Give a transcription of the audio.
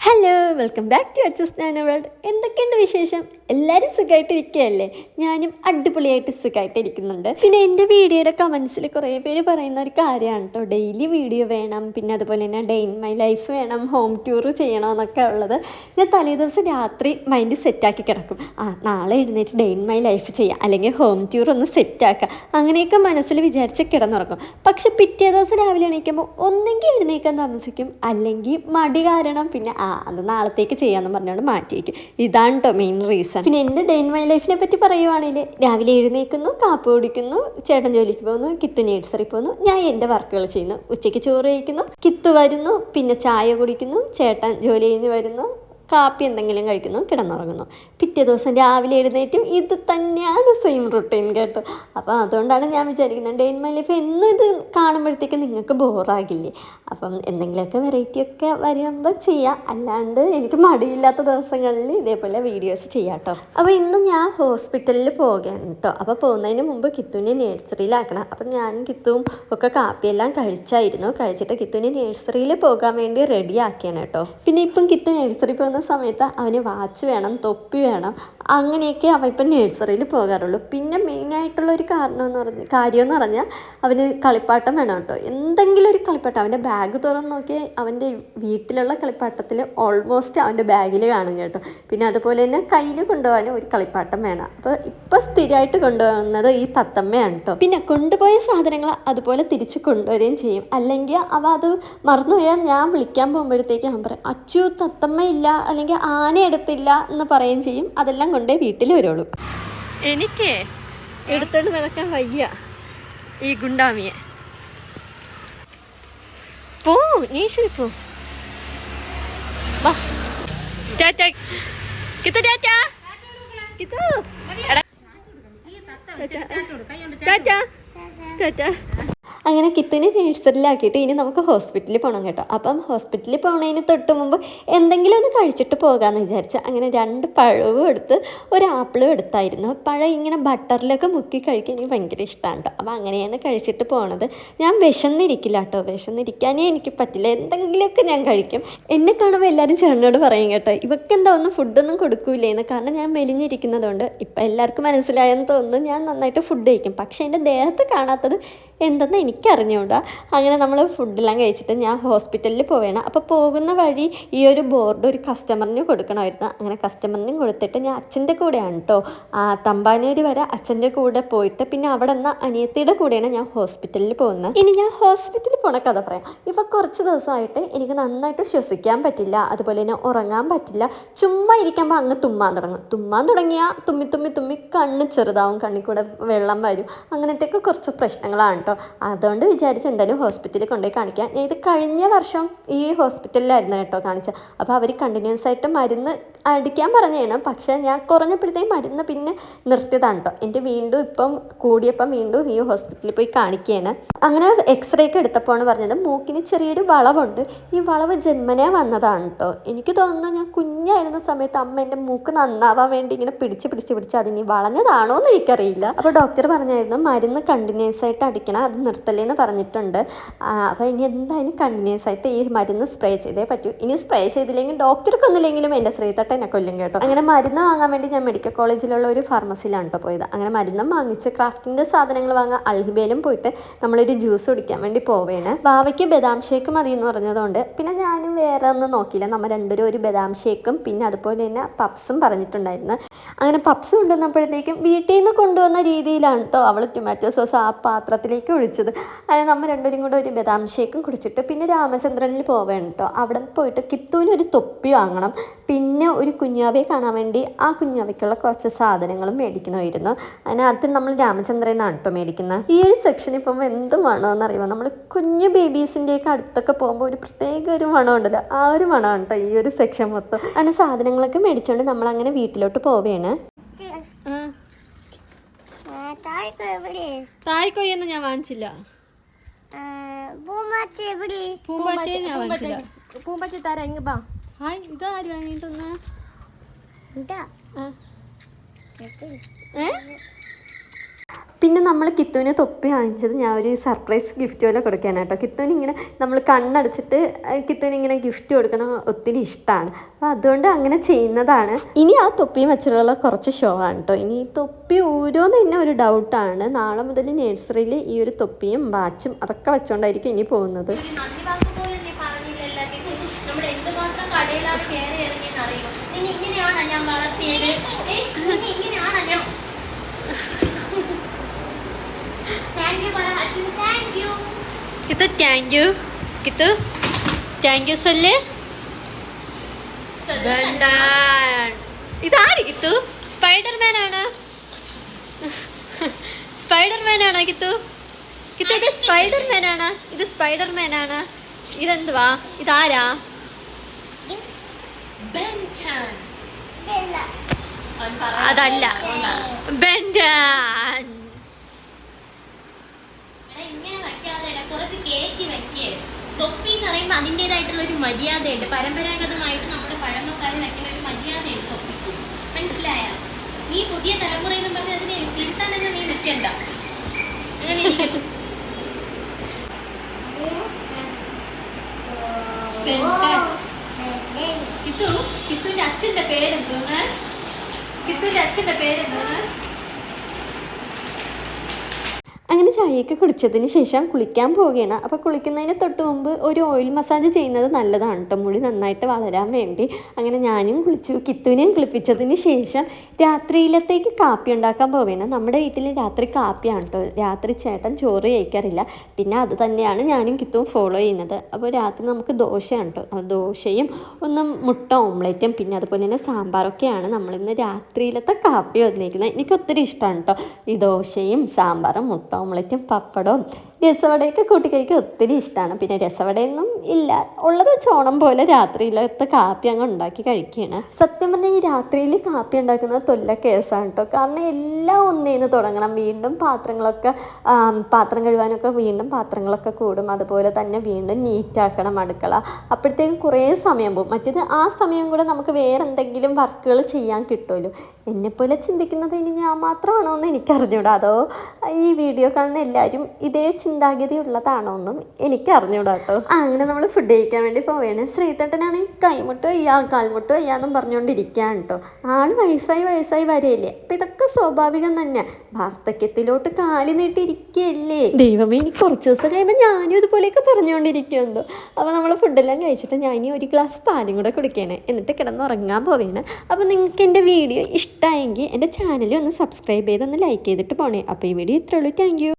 Hello, welcome back to Achu's nano world. എന്തൊക്കെയുണ്ട് വിശേഷം? എല്ലാവരും സുഖമായിട്ടിരിക്കുകയല്ലേ? ഞാനും അടിപൊളിയായിട്ട് സുഖമായിട്ടിരിക്കുന്നുണ്ട്. പിന്നെ എൻ്റെ വീഡിയോയുടെ കമൻസിൽ കുറേ പേര് പറയുന്ന ഒരു കാര്യമാണ് കേട്ടോ, ഡെയിലി വീഡിയോ വേണം, പിന്നെ അതുപോലെ തന്നെ ഡേ ഇൻ മൈ ലൈഫ് വേണം, ഹോം ടൂർ ചെയ്യണമെന്നൊക്കെ ഉള്ളത്. ഞാൻ തലേ ദിവസം രാത്രി മൈൻഡ് സെറ്റാക്കി കിടക്കും. നാളെ എഴുന്നേറ്റ് ഡേ ഇൻ മൈ ലൈഫ് ചെയ്യാം, അല്ലെങ്കിൽ ഹോം ടൂർ ഒന്ന് സെറ്റാക്കാം, അങ്ങനെയൊക്കെ മനസ്സിൽ വിചാരിച്ച് കിടന്നുറക്കും. പക്ഷെ പിറ്റേ ദിവസം രാവിലെ എണീക്കുമ്പോൾ ഒന്നെങ്കിൽ എഴുന്നേക്കാൻ താമസിക്കും, അല്ലെങ്കിൽ മടി കാരണം പിന്നെ അത് നാളത്തേക്ക് ചെയ്യാമെന്ന് പറഞ്ഞുകൊണ്ട് മാറ്റി വയ്ക്കും. ഇതാണ് കേട്ടോ മെയിൻ റീസൺ. പിന്നെ എൻ്റെ ഡേ ഇൻ മൈ ലൈഫിനെ പറ്റി പറയുവാണെങ്കിൽ, രാവിലെ എഴുന്നേൽക്കുന്നു, കാപ്പി കുടിക്കുന്നു, ചേട്ടൻ ജോലിക്ക് പോകുന്നു, കിത്തു നേഴ്സറി പോകുന്നു, ഞാൻ എൻ്റെ വർക്കുകൾ ചെയ്യുന്നു, ഉച്ചയ്ക്ക് ചോറ് കഴിക്കുന്നു, കിത്തു വരുന്നു, പിന്നെ ചായ കുടിക്കുന്നു, ചേട്ടൻ ജോലി കഴിഞ്ഞ് വരുന്നു, കാപ്പി എന്തെങ്കിലും കഴിക്കുന്നു, കിടന്നുറങ്ങുന്നു. പിറ്റേ ദിവസം രാവിലെ എഴുന്നേറ്റും ഇത് തന്നെയാണ് സെയിം റുട്ടീൻ കേട്ടോ. അപ്പോൾ അതുകൊണ്ടാണ് ഞാൻ വിചാരിക്കുന്നത്, ഡേ ഇൻ മൈ ലൈഫ് എന്നും ഇത് കാണുമ്പോഴത്തേക്ക് നിങ്ങൾക്ക് ബോറാകില്ലേ. അപ്പം എന്തെങ്കിലുമൊക്കെ വെറൈറ്റി ഒക്കെ വരുമ്പോൾ ചെയ്യാം, അല്ലാണ്ട് എനിക്ക് മടിയില്ലാത്ത ദിവസങ്ങളിൽ ഇതേപോലെ വീഡിയോസ് ചെയ്യാം കേട്ടോ. അപ്പോൾ ഇന്ന് ഞാൻ ഹോസ്പിറ്റലിൽ പോവുകയാണ് കേട്ടോ. അപ്പോൾ പോകുന്നതിന് മുമ്പ് കിത്തുവിനെ നേഴ്സറിയിലാക്കണം. അപ്പം ഞാനും കിത്തുവും ഒക്കെ കാപ്പിയെല്ലാം കഴിച്ചിട്ട് കിത്തുവിനെ നേഴ്സറിയിൽ പോകാൻ വേണ്ടി റെഡി ആക്കിയാണ് കേട്ടോ. പിന്നെ ഇപ്പം കിത്തു നേഴ്സറി പോകുന്ന സമയത്ത് അവന് വാച്ച് വേണം, തൊപ്പി വേണം, അങ്ങനെയൊക്കെ അവൻ ഇപ്പം നേഴ്സറിയിൽ പോകാറുള്ളൂ. പിന്നെ മെയിനായിട്ടുള്ളൊരു കാര്യമെന്ന് പറഞ്ഞാൽ അവന് കളിപ്പാട്ടം വേണം കേട്ടോ. എന്തെങ്കിലും ഒരു കളിപ്പാട്ടം, അവൻ്റെ ബാഗ് തുറന്ന് നോക്കി അവൻ്റെ വീട്ടിലുള്ള കളിപ്പാട്ടത്തിൽ ഓൾമോസ്റ്റ് അവൻ്റെ ബാഗിൽ കാണും കേട്ടോ. പിന്നെ അതുപോലെ തന്നെ കയ്യിൽ കൊണ്ടുപോകാനും ഒരു കളിപ്പാട്ടം വേണം. അപ്പോൾ ഇപ്പം സ്ഥിരമായിട്ട് കൊണ്ടുപോകുന്നത് ഈ തത്തമ്മയാണ് കേട്ടോ. പിന്നെ കൊണ്ടുപോയ സാധനങ്ങൾ അതുപോലെ തിരിച്ച് കൊണ്ടുവരികയും ചെയ്യും. അല്ലെങ്കിൽ അവ അത് മറന്നുപോയാൽ ഞാൻ വിളിക്കാൻ പോകുമ്പോഴത്തേക്ക് അവൻ പറയും, അച്ചു തത്തമ്മ ഇല്ല, അല്ലെങ്കിൽ ആന എടുത്തില്ല എന്ന് പറയുകയും ചെയ്യും. അതെല്ലാം കൊണ്ടേ വീട്ടിൽ വരുള്ളൂ. എനിക്ക് എടുത്തോണ്ട് നടക്കാൻ വയ്യ ഈ ഗുണ്ടാമിയെ. പോ, നീ ശരി പോ. അങ്ങനെ കിത്തുവിനെ നേഴ്സറിയിലാക്കിയിട്ട് ഇനി നമുക്ക് ഹോസ്പിറ്റലിൽ പോകണം കേട്ടോ. അപ്പം ഹോസ്പിറ്റലിൽ പോകുന്നതിന് തൊട്ട് മുമ്പ് എന്തെങ്കിലും ഒന്ന് കഴിച്ചിട്ട് പോകാമെന്ന് വിചാരിച്ചു. അങ്ങനെ 2 പഴവും എടുത്ത് ഒരു ആപ്പിളും എടുത്തായിരുന്നു. പഴം ഇങ്ങനെ ബട്ടറിലൊക്കെ മുക്കി കഴിക്കാൻ എനിക്ക് ഭയങ്കര ഇഷ്ടമാണ് കേട്ടോ. അപ്പോൾ അങ്ങനെയാണ് കഴിച്ചിട്ട് പോണത്. ഞാൻ വിശന്നിരിക്കില്ല കേട്ടോ, വിശന്നിരിക്കാനേ എനിക്ക് പറ്റില്ല, എന്തെങ്കിലുമൊക്കെ ഞാൻ കഴിക്കും. എന്നെ കാണുമ്പോൾ എല്ലാവരും ചേട്ടനോട് പറയും കേട്ടോ, ഇവർക്ക് എന്താ ഒന്നും ഫുഡൊന്നും കൊടുക്കൂലേന്ന്. കാരണം ഞാൻ മെലിഞ്ഞിരിക്കുന്നതുകൊണ്ട്. ഇപ്പം എല്ലാവർക്കും മനസ്സിലായെന്ന് തോന്നുന്നു, ഞാൻ നന്നായിട്ട് ഫുഡ് കഴിക്കും. പക്ഷേ എൻ്റെ ദേഹത്ത് കാണാത്തത് എന്തെന്ന് എനിക്കറിഞ്ഞൂടാ. അങ്ങനെ നമ്മൾ ഫുഡെല്ലാം കഴിച്ചിട്ട് ഞാൻ ഹോസ്പിറ്റലിൽ പോവുകയാണ്. അപ്പോൾ പോകുന്ന വഴി ഈ ഒരു ബോർഡ് ഒരു കസ്റ്റമറിന് കൊടുക്കണമായിരുന്നു. അങ്ങനെ കസ്റ്റമറിനും കൊടുത്തിട്ട് ഞാൻ അച്ഛൻ്റെ കൂടെയാണ് കേട്ടോ തമ്പാനൂർ വരെ അച്ഛൻ്റെ കൂടെ പോയിട്ട് പിന്നെ അവിടെ നിന്ന് അനിയത്തിയുടെ കൂടെയാണ് ഞാൻ ഹോസ്പിറ്റലിൽ പോകുന്നത്. ഇനി ഞാൻ ഹോസ്പിറ്റലിൽ പോണ കഥ പറയാം. ഇപ്പോൾ കുറച്ച് ദിവസമായിട്ട് എനിക്ക് നന്നായിട്ട് ശ്വസിക്കാൻ പറ്റില്ല, അതുപോലെ തന്നെ ഉറങ്ങാൻ പറ്റില്ല. ചുമ്മാ ഇരിക്കുമ്പോൾ അങ്ങ് തുമ്മാൻ തുടങ്ങിയാൽ തുമ്മി കണ്ണ് ചെറുതാവും, കണ്ണിൽ കൂടെ വെള്ളം വരും. അങ്ങനത്തെയൊക്കെ കുറച്ച് പ്രശ്നങ്ങളാണ് കേട്ടോ. അതുകൊണ്ട് വിചാരിച്ച് എന്തായാലും ഹോസ്പിറ്റലിൽ കൊണ്ടുപോയി കാണിക്കാം. ഞാൻ ഇത് കഴിഞ്ഞ വർഷം ഈ ഹോസ്പിറ്റലിലായിരുന്നു കേട്ടോ കാണിച്ചത്. അപ്പോൾ അവർ കണ്ടിന്യൂസ് ആയിട്ട് മരുന്ന് അടിക്കാൻ പറഞ്ഞതാണ്. പക്ഷേ ഞാൻ കുറഞ്ഞപ്പോഴത്തേക്കും മരുന്ന് പിന്നെ നിർത്തിയതാണ് കേട്ടോ. എൻ്റെ വീണ്ടും ഇപ്പം കൂടിയപ്പം വീണ്ടും ഈ ഹോസ്പിറ്റലിൽ പോയി കാണിക്കുകയാണ്. അങ്ങനെ എക്സ്റേ ഒക്കെ എടുത്തപ്പോഴാണ് പറഞ്ഞത് മൂക്കിന് ചെറിയൊരു വളവുണ്ട്. ഈ വളവ് ജന്മനെ വന്നതാണ് കേട്ടോ. എനിക്ക് തോന്നുന്നു ഞാൻ കുഞ്ഞായിരുന്ന സമയത്ത് അമ്മ എൻ്റെ മൂക്ക് നന്നാവാൻ വേണ്ടി ഇങ്ങനെ പിടിച്ച് അതിനി വളഞ്ഞതാണോ എന്ന് എനിക്കറിയില്ല. അപ്പോൾ ഡോക്ടർ പറഞ്ഞായിരുന്നു മരുന്ന് കണ്ടിന്യൂസ് ആയിട്ട് അടിക്കണം, അത് നിർത്തലേന്ന് പറഞ്ഞിട്ടുണ്ട്. അപ്പോൾ ഇനി എന്തായാലും കണ്ടിന്യൂസ് ആയിട്ട് ഈ മരുന്ന് സ്പ്രേ ചെയ്തേ പറ്റൂ. ഇനി സ്പ്രേ ചെയ്തില്ലെങ്കിൽ ഡോക്ടർക്കൊന്നുമില്ലെങ്കിലും എൻ്റെ ശ്രീതട്ടനെ കൊല്ലും കേട്ടോ. അങ്ങനെ മരുന്ന് വാങ്ങാൻ വേണ്ടി ഞാൻ മെഡിക്കൽ കോളേജിലുള്ള ഒരു ഫാർമസിയിലാണ് കേട്ടോ പോയത്. അങ്ങനെ മരുന്നും വാങ്ങിച്ച് ക്രാഫ്റ്റിൻ്റെ സാധനങ്ങൾ വാങ്ങാൻ അൽഹിബയിലും പോയിട്ട് നമ്മളൊരു ജ്യൂസ് കുടിക്കാൻ വേണ്ടി പോവുകയാണ്. ബാവയ്ക്ക് ബദാം ഷേക്ക് മതി എന്ന് പറഞ്ഞതുകൊണ്ട് പിന്നെ ഞാനും വേറെ ഒന്നും നോക്കിയില്ല. നമ്മൾ രണ്ടുപേരും ഒരു ബദാം ഷേക്കും പിന്നെ അതുപോലെ തന്നെ പപ്സും പറഞ്ഞിട്ടുണ്ടായിരുന്നു. അങ്ങനെ പപ്സ് കൊണ്ടുവന്നപ്പോഴത്തേക്കും വീട്ടിൽ നിന്ന് കൊണ്ടുവന്ന രീതിയിലാണ് കേട്ടോ അവൾ ടൊമാറ്റോ സോസ് ആ പാത്രത്തിലേക്ക് ഒഴിച്ചത്. അങ്ങനെ നമ്മൾ രണ്ടുപേരും കൂടെ ഒരു ബദാം ഷേക്കും കുടിച്ചിട്ട് പിന്നെ രാമചന്ദ്രനിൽ പോവുകയാണ് കേട്ടോ. അവിടെ പോയിട്ട് കിത്തുവിന് ഒരു തൊപ്പി വാങ്ങണം, പിന്നെ ഒരു കുഞ്ഞാവയെ കാണാൻ വേണ്ടി ആ കുഞ്ഞാവയ്ക്കുള്ള കുറച്ച് സാധനങ്ങളും മേടിക്കണമായിരുന്നു. അങ്ങനെ അത് നമ്മൾ രാമചന്ദ്രൻ നിന്നാണ് കേട്ടോ മേടിക്കുന്നത്. ഈ ഒരു സെക്ഷനിൽ പോകുമ്പോൾ എന്ത് മണമെന്ന് അറിയുമ്പോൾ നമ്മൾ കുഞ്ഞു ബേബീസിൻ്റെയൊക്കെ അടുത്തൊക്കെ പോകുമ്പോൾ ഒരു പ്രത്യേക ഒരു മണം ഉണ്ടല്ലോ, ആ ഒരു മണമാണ് കേട്ടോ ഈ ഒരു സെക്ഷൻ മൊത്തം. അങ്ങനെ സാധനങ്ങളൊക്കെ മേടിച്ചുകൊണ്ട് നമ്മളങ്ങനെ വീട്ടിലോട്ട് പോവുകയാണ്. തായ്ക്കൊയ്യൊന്നും ഞാൻ വാങ്ങിച്ചില്ല. പൂമ്പാറ്റ തരാം, ഇങ്ങ ബാ. ഹായ്, ഇതാര് വാങ്ങി തന്ന? പിന്നെ നമ്മൾ കിത്തുവിന് തൊപ്പി വാങ്ങിച്ചത് ഞാൻ ഒരു സർപ്രൈസ് ഗിഫ്റ്റ് പോലെ കൊടുക്കുകയാണ് കേട്ടോ. കിത്തുവിന് ഇങ്ങനെ നമ്മൾ കണ്ണടച്ചിട്ട് കിത്തുവിന് ഇങ്ങനെ ഗിഫ്റ്റ് കൊടുക്കുന്നത് ഒത്തിരി ഇഷ്ടമാണ്. അപ്പോൾ അതുകൊണ്ട് അങ്ങനെ ചെയ്യുന്നതാണ്. ഇനി ആ തൊപ്പിയും വെച്ചിട്ടുള്ള കുറച്ച് ഷോ ആണ് കേട്ടോ. ഇനി ഈ തൊപ്പി ഊരോന്ന് തന്നെ ഒരു ഡൗട്ടാണ്. നാളെ മുതൽ നഴ്സറിയിൽ ഈ ഒരു തൊപ്പിയും വാച്ചും അതൊക്കെ വെച്ചുകൊണ്ടായിരിക്കും ഇനി പോകുന്നത്. Kithu thank you. Kithu thank you സല്ലേ. ഇതാര് കിത്തു? സ്പൈഡർമാൻ ആണ്. സ്പൈഡർമാൻ ആണോ കിത്തു? കിത്തു ഇത് സ്പൈഡർമാൻ ആണ്. ഇത് സ്പൈഡർമാൻ ആണ്. ഇതെന്തുവാ? ഇതാരാ? അതല്ല, ബെൻഡൻ. തൊപ്പി എന്ന് പറയുമ്പോൾ അതിൻ്റെതായിട്ടുള്ള ഒരു മര്യാദയുണ്ട്. പരമ്പരാഗതമായിട്ട് നമ്മുടെ പഴമക്കാർ വെക്കുന്ന ഒരു മര്യാദയുണ്ട് തൊപ്പിക്ക്. മനസ്സിലായ? നീ പുതിയ തലമുറ എന്ന് പറഞ്ഞ് അതിനെ തിരുത്താനൊന്നും നീ നിൽക്കണ്ട. കിത്തുവിന്റെ അച്ഛന്റെ പേരെന്തോന്ന്? കിത്തുവിന്റെ അച്ഛന്റെ പേരെന്തോന്ന്? അങ്ങനെ ചായയൊക്കെ കുടിച്ചതിന് ശേഷം കുളിക്കാൻ പോവുകയാണ്. അപ്പോൾ കുളിക്കുന്നതിന് തൊട്ട് മുമ്പ് ഒരു ഓയിൽ മസാജ് ചെയ്യുന്നത് നല്ലതാണ് കേട്ടോ, മുടി നന്നായിട്ട് വളരാൻ വേണ്ടി. അങ്ങനെ ഞാനും കുളിച്ചു. കിത്തുവിനെയും കുളിപ്പിച്ചതിന് ശേഷം രാത്രിയിലത്തേക്ക് കാപ്പി ഉണ്ടാക്കാൻ പോവുകയാണ്. നമ്മുടെ വീട്ടിൽ രാത്രി കാപ്പിയാണ് കേട്ടോ. രാത്രി ചേട്ടൻ ചോറ് കഴിക്കാറില്ല. പിന്നെ അത് തന്നെയാണ് ഞാനും കിത്തുവും ഫോളോ ചെയ്യുന്നത്. അപ്പോൾ രാത്രി നമുക്ക് ദോശയാണ് കേട്ടോ. ദോശയും മുട്ട ഓംലേറ്റും പിന്നെ അതുപോലെ തന്നെ സാമ്പാറൊക്കെയാണ് നമ്മളിന്ന് രാത്രിയിലത്തെ കാപ്പി വന്നിരിക്കുന്നത്. എനിക്ക് ഒത്തിരി ഇഷ്ടമാണ് കേട്ടോ ഈ ദോശയും സാമ്പാറും മുട്ട ഓംലെറ്റും പപ്പടവും രസവടയൊക്കെ കൂട്ടി കഴിക്കാൻ ഒത്തിരി ഇഷ്ടമാണ്. പിന്നെ രസവടയൊന്നും ഇല്ല, ഉള്ളത് ചോണം പോലെ രാത്രിയിലത്തെ കാപ്പി അങ്ങ് ഉണ്ടാക്കി കഴിക്കുകയാണ്. സത്യം പറഞ്ഞാൽ ഈ രാത്രിയിൽ കാപ്പി ഉണ്ടാക്കുന്നത് തൊല്ല കേസാണ് കേട്ടോ. കാരണം എല്ലാം ഒന്നേന്ന് തുടങ്ങണം. വീണ്ടും പാത്രം കഴുകാനൊക്കെ വീണ്ടും പാത്രങ്ങളൊക്കെ കൂടും. അതുപോലെ തന്നെ വീണ്ടും നീറ്റാക്കണം അടുക്കള. അപ്പോഴത്തേക്കും കുറേ സമയം പോകും. മറ്റേത് ആ സമയം കൂടെ നമുക്ക് വേറെ എന്തെങ്കിലും വർക്കുകൾ ചെയ്യാൻ കിട്ടുമല്ലോ. എന്നെപ്പോലെ ചിന്തിക്കുന്നത് ഇനി ഞാൻ മാത്രമാണോ എന്ന് എനിക്കറിഞ്ഞൂടാ, അതോ ഈ വീഡിയോ കാണുന്ന എല്ലാവരും ഇതേ ചിന്താഗതി ഉള്ളതാണോ എന്നും എനിക്ക് അറിഞ്ഞൂടാ കേട്ടോ. അങ്ങനെ നമ്മൾ ഫുഡ് കഴിക്കാൻ വേണ്ടി പോവുകയാണ്. ശ്രീതട്ടനാണെങ്കിൽ കൈമുട്ട് വയ്യ കാൽമുട്ട് വയ്യാന്നും പറഞ്ഞുകൊണ്ടിരിക്കുകയാണ് കേട്ടോ. ആൾ വയസ്സായി വരെയല്ലേ. അപ്പം ഇതൊക്കെ സ്വാഭാവികം തന്നെ. വാർദ്ധക്യത്തിലോട്ട് കാലി നീട്ടിയിരിക്കുകയല്ലേ. ദൈവമേ, ഇനി കുറച്ച് ദിവസം കഴിയുമ്പോൾ ഞാനും ഇതുപോലെയൊക്കെ പറഞ്ഞുകൊണ്ടിരിക്കുമല്ലോ. അപ്പോൾ നമ്മൾ ഫുഡെല്ലാം കഴിച്ചിട്ട് ഞാൻ ഇനി ഒരു ഗ്ലാസ് പാലും കൂടെ കുടിക്കുകയാണ്. എന്നിട്ട് കിടന്നുറങ്ങാൻ പോവുകയാണ്. അപ്പോൾ നിങ്ങൾക്ക് എൻ്റെ വീഡിയോ ഇഷ്ടമായെങ്കിൽ എൻ്റെ ചാനൽ ഒന്ന് സബ്സ്ക്രൈബ് ചെയ്ത് ഒന്ന് ലൈക്ക് ചെയ്തിട്ട് പോണേ. അപ്പോൾ ഈ വീഡിയോ ഇത്രയുള്ളൂ. Thank U.